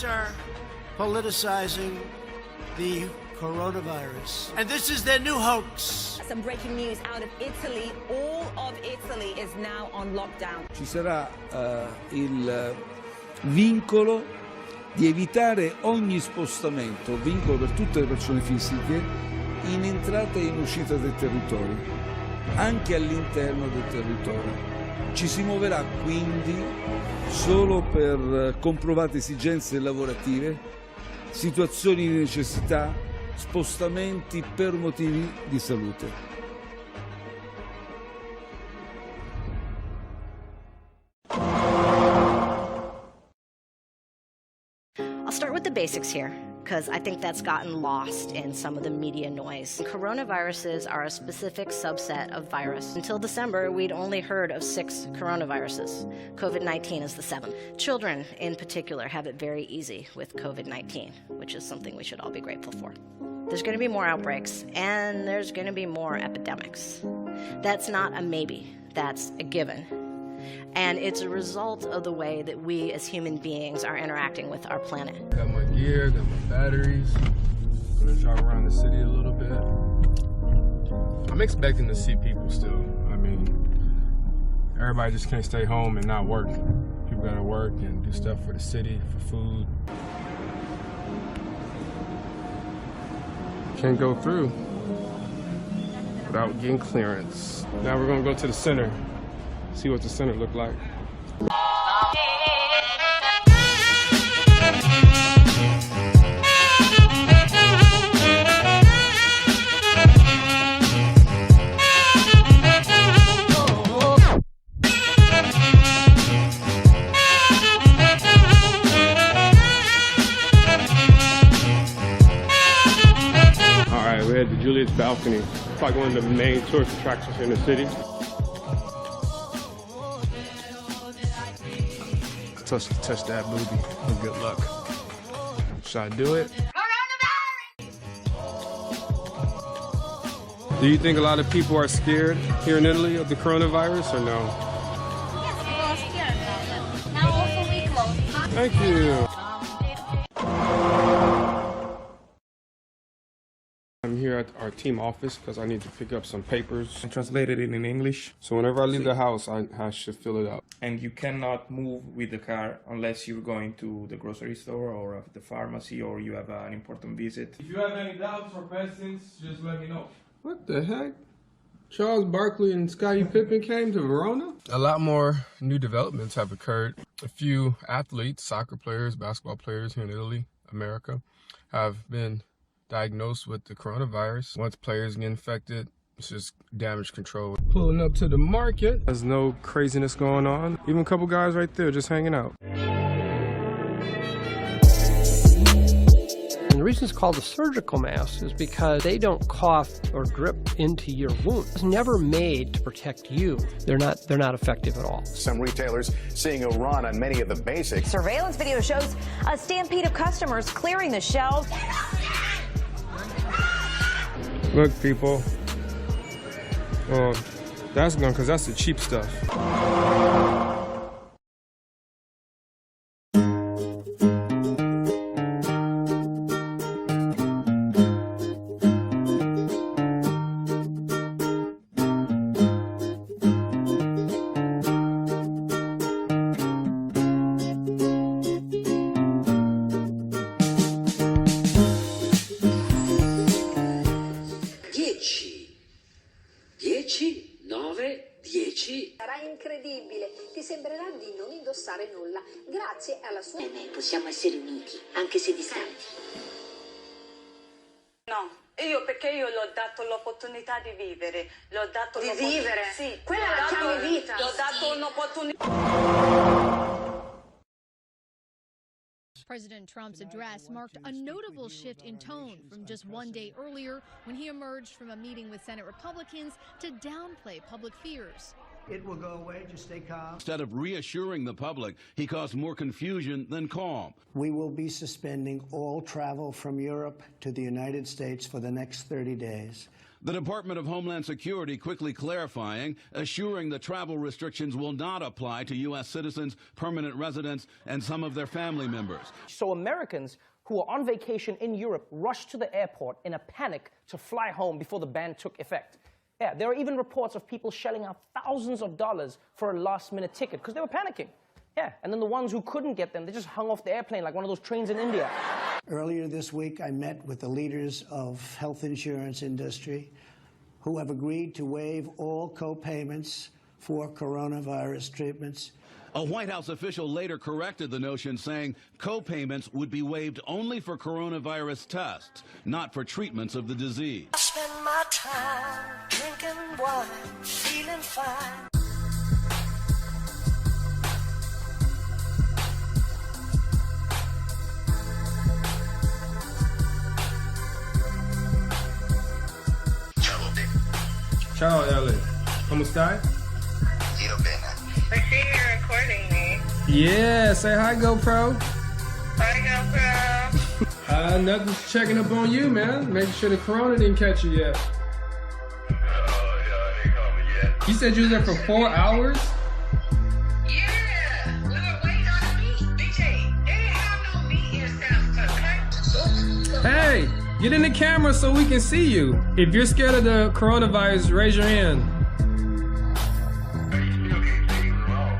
Democrats are politicizing the coronavirus. And this is their new hoax. Some breaking news out of Italy. All of Italy is now on lockdown. Ci sarà il vincolo di evitare ogni spostamento, vincolo per tutte le persone fisiche, in entrata e in uscita del territorio, anche all'interno del territorio. Ci si muoverà quindi solo per comprovate esigenze lavorative, situazioni di necessità, spostamenti per motivi di salute. I'll start with the basics here, because I think that's gotten lost in some of the media noise. Coronaviruses are a specific subset of virus. Until December, we'd only heard of 6 coronaviruses. COVID-19 is the 7th. Children, in particular, have it very easy with COVID-19, which is something we should all be grateful for. There's going to be more outbreaks, and there's going to be more epidemics. That's not a maybe, that's a given. And it's a result of the way that we as human beings are interacting with our planet. Got my gear, got my batteries. Gonna drive around the city a little bit. I'm expecting to see people still. I mean, everybody just can't stay home and not work. People gotta work and do stuff for the city, for food. Can't go through without getting clearance. Now we're gonna go to the center. See what the center looked like. All right, we're at the Julius Balcony. It's like one of the main tourist attractions here in the city. Touch that booty. Good luck. Should I do it? Do you think a lot of people are scared here in Italy of the coronavirus or no? Yes, people are scared now, but now also we close. Thank you. I'm here at our team office because I need to pick up some papers. I translated it in English. So whenever I leave the house, I should fill it out. And you cannot move with the car unless you're going to the grocery store or the pharmacy or you have an important visit. If you have any doubts or questions, just let me know. What the heck? Charles Barkley and Scottie Pippen came to Verona? A lot more new developments have occurred. A few athletes, soccer players, basketball players here in Italy, America, have been diagnosed with the coronavirus. Once players get infected, it's just damage control. Pulling up to the market. There's no craziness going on. Even a couple guys right there just hanging out. And the reason it's called a surgical mask is because they don't cough or drip into your wound. It's never made to protect you. They're not effective at all. Some retailers seeing a run on many of the basics. Surveillance video shows a stampede of customers clearing the shelves. Look, people. Well, that's gone because that's the cheap stuff. Sarà incredibile, ti sembrerà di non indossare nulla, grazie alla sua... Possiamo essere uniti, anche se distanti. No, perché io l'ho dato l'opportunità di vivere, l'ho dato di vivere? Sì, quella la chiami vita. L'ho dato un'opportunità. President Trump's address marked a notable shift in tone from just one day earlier when he emerged from a meeting with Senate Republicans to downplay public fears. It will go away, just stay calm. Instead of reassuring the public, he caused more confusion than calm. We will be suspending all travel from Europe to the United States for the next 30 days. The Department of Homeland Security quickly clarifying, assuring that travel restrictions will not apply to U.S. citizens, permanent residents, and some of their family members. So Americans who are on vacation in Europe rushed to the airport in a panic to fly home before the ban took effect. Yeah, there are even reports of people shelling out thousands of dollars for a last-minute ticket because they were panicking. Yeah, and then the ones who couldn't get them, they just hung off the airplane like one of those trains in India. Earlier this week, I met with the leaders of health insurance industry who have agreed to waive all co-payments for coronavirus treatments. A White House official later corrected the notion, saying co-payments would be waived only for coronavirus tests, not for treatments of the disease. I spend my time drinking wine, feeling fine. Ciao Ellie, come stai? Io bene. I see you're recording me. Yeah, say hi GoPro. Hi GoPro. Nothing's checking up on you, man. Making sure the corona didn't catch you yet. Oh, yeah, they called me yet. You said you was there for 4 hours? Yeah, we were waiting on the meat. BJ, they didn't have no meat in South Carolina. Hey, get in the camera so we can see you. If you're scared of the coronavirus, raise your hand. You still can't say you was wrong.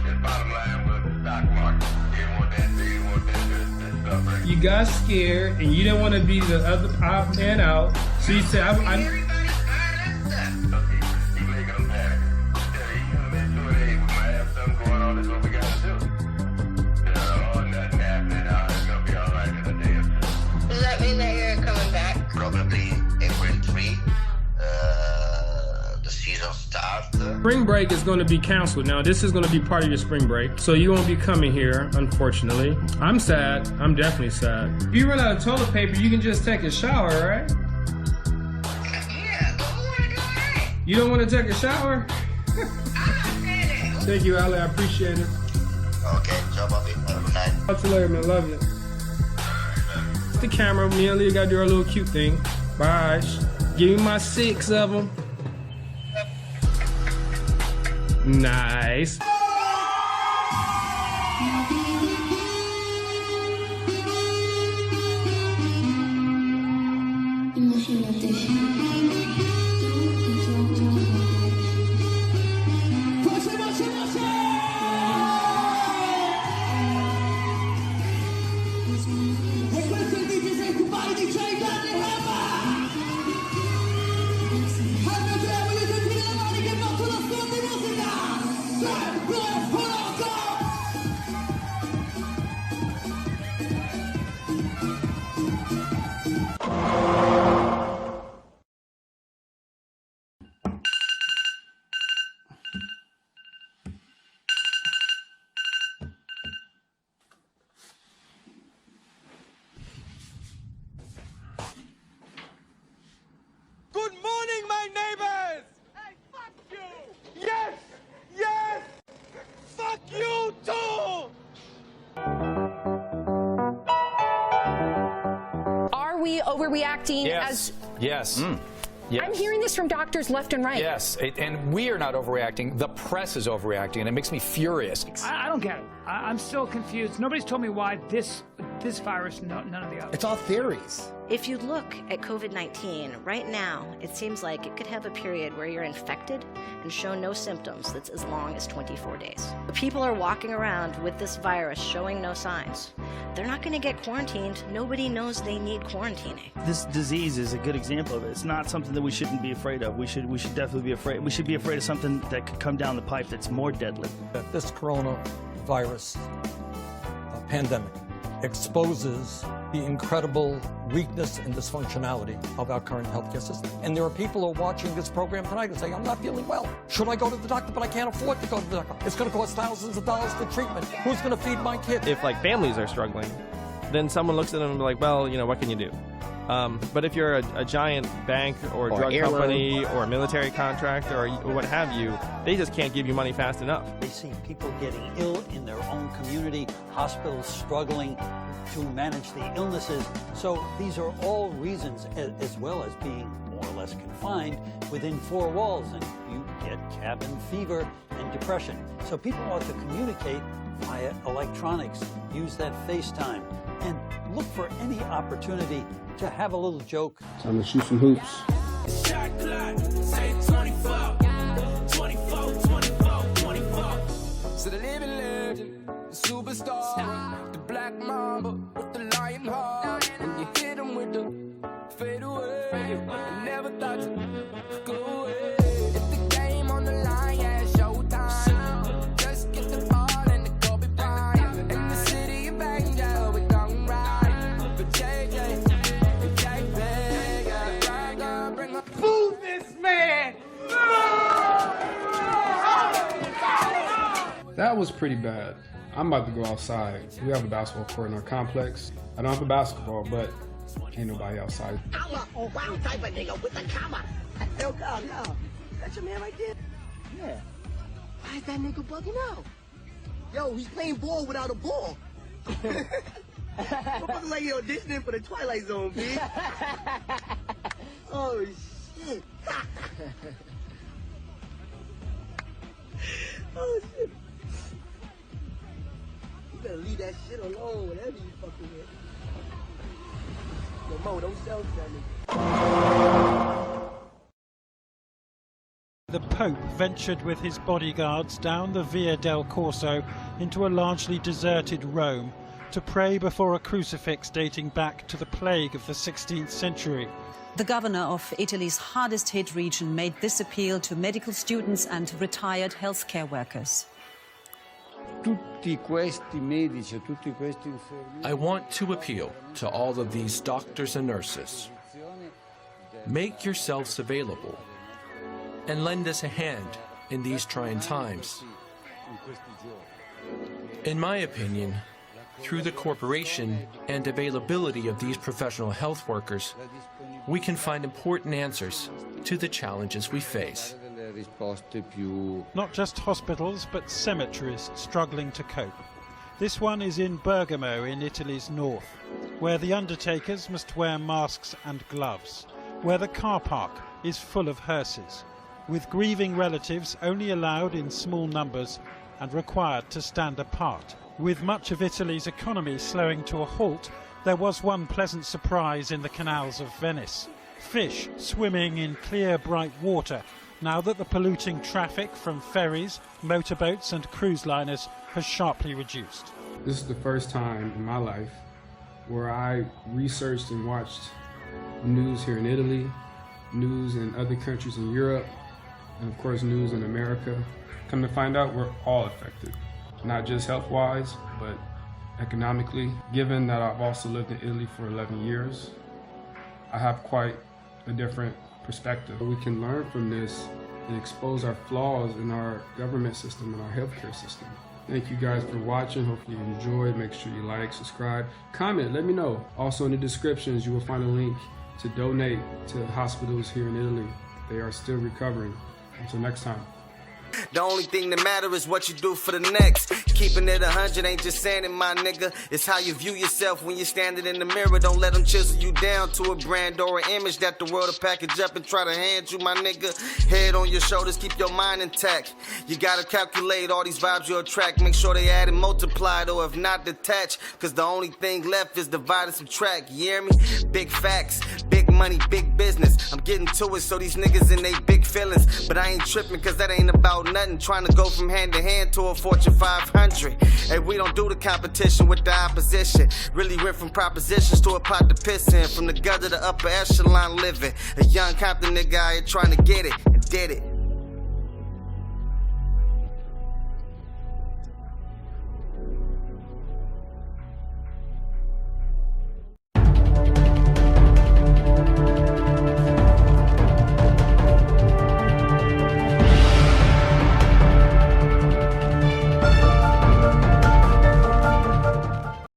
That's bottom line was the stock market. They didn't want that, they didn't want that stuff right. You got scared and you didn't want to be the other odd man out. So you said, Everybody's buying that stuff. Okay, you making them panic. You gotta make sure they might have something going on. That's what we gotta do. Nothing happening. It's gonna be all right in a day or two. Does that mean that you're coming back? Probably April 3. The season starts. spring break is going to be canceled. Now, this is going to be part of your spring break, so you won't be coming here, unfortunately. I'm sad. I'm definitely sad. If you run out of toilet paper, you can just take a shower, right? Yeah, but who want to do that? You don't want to take a shower? I'm not saying that. Thank you, Ali. I appreciate it. Okay, job of it. Have a good night. Talk to you later, man. Love you. The camera, me and Leah gotta do our little cute thing. Bye. Give me my 6 of them. Nice. Good morning, my neighbors! Hey, fuck you! Yes! Yes! Fuck you too! Are we overreacting? Yes. Yes. Yes. I'm hearing this from doctors left and right. Yes, and we are not overreacting. The press is overreacting, and it makes me furious. I don't get it. I'm still confused. Nobody's told me why this virus, none of the others. It's all theories. If you look at COVID-19, right now, it seems like it could have a period where you're infected and show no symptoms that's as long as 24 days. People are walking around with this virus showing no signs. They're not going to get quarantined. Nobody knows they need quarantining. This disease is a good example of it. It's not something that we shouldn't be afraid of. We should definitely be afraid. We should be afraid of something that could come down the pipe that's more deadly. This coronavirus pandemic exposes the incredible weakness and dysfunctionality of our current healthcare system. And there are people who are watching this program tonight and say, I'm not feeling well. Should I go to the doctor? But I can't afford to go to the doctor. It's going to cost thousands of dollars for treatment. Who's going to feed my kid? If like families are struggling, then someone looks at them and be like, well, you know, what can you do? But if you're a giant bank or drug company or a military contractor or what have you, they just can't give you money fast enough. They see people getting ill in their own community, hospitals struggling to manage the illnesses. So these are all reasons, as well as being more or less confined within four walls, and you get cabin fever and depression. So people ought to communicate via electronics, use that FaceTime, and look for any opportunity to have a little joke. Time to shoot some hoops. Shot clock, say 24, 24, 24, 24. So the living legend, the superstar, the black mamba with the lion heart. When you hit him with the fade away, I never thought you'd go away. If the game on the line, yeah, it's showtime. Just get the ball and the goal be fine. In the city of Angel, we gon' ride. But JJ, boo this man! That was pretty bad. I'm about to go outside. We have a basketball court in our complex. I don't have a basketball, but ain't nobody outside. I'm a wild type of nigga with a comma. Yo, no. That's your man right there? Yeah. Why is that nigga bugging out? Yo, he's playing ball without a ball. Motherfucker like he auditioning for the Twilight Zone, B. Oh, shit. Oh, shit. You better leave that shit alone whenever you fucking with. Yo, Mo, don't sell to that nigga. The Pope ventured with his bodyguards down the Via del Corso into a largely deserted Rome to pray before a crucifix dating back to the plague of the 16th century. The governor of Italy's hardest hit region made this appeal to medical students and retired healthcare workers. I want to appeal to all of these doctors and nurses. Make yourselves available and lend us a hand in these trying times. In my opinion, through the cooperation and availability of these professional health workers, we can find important answers to the challenges we face. Not just hospitals, but cemeteries struggling to cope. This one is in Bergamo in Italy's north, where the undertakers must wear masks and gloves, where the car park is full of hearses, with grieving relatives only allowed in small numbers and required to stand apart. With much of Italy's economy slowing to a halt, there was one pleasant surprise in the canals of Venice. Fish swimming in clear, bright water, now that the polluting traffic from ferries, motorboats and cruise liners has sharply reduced. This is the first time in my life where I researched and watched news here in Italy, news in other countries in Europe, and of course news in America. Come to find out, we're all affected. Not just health-wise, but economically. Given that I've also lived in Italy for 11 years, I have quite a different perspective. We can learn from this and expose our flaws in our government system and our healthcare system. Thank you guys for watching. Hopefully you enjoyed. Make sure you like, subscribe, comment, let me know. Also in the descriptions, you will find a link to donate to hospitals here in Italy. They are still recovering. Until next time. The only thing that matters is what you do for the next. Keeping it 100 ain't just saying it, my nigga. It's how you view yourself when you're standing in the mirror. Don't let them chisel you down to a brand or an image that the world will package up and try to hand you, my nigga. Head on your shoulders, keep your mind intact. You gotta calculate all these vibes you attract. Make sure they add and multiplied, or if not, detached. Cause the only thing left is divide and subtract. You hear me? Big facts, big money, big business. I'm getting to it, so these niggas in they big feelings. But I ain't tripping, cause that ain't about nothing. Trying to go from hand to hand to a Fortune 500. Hey, we don't do the competition with the opposition. Really went from propositions to a pot to piss in. From the gutter to upper echelon living. A young Compton nigga out here trying to get it and did it.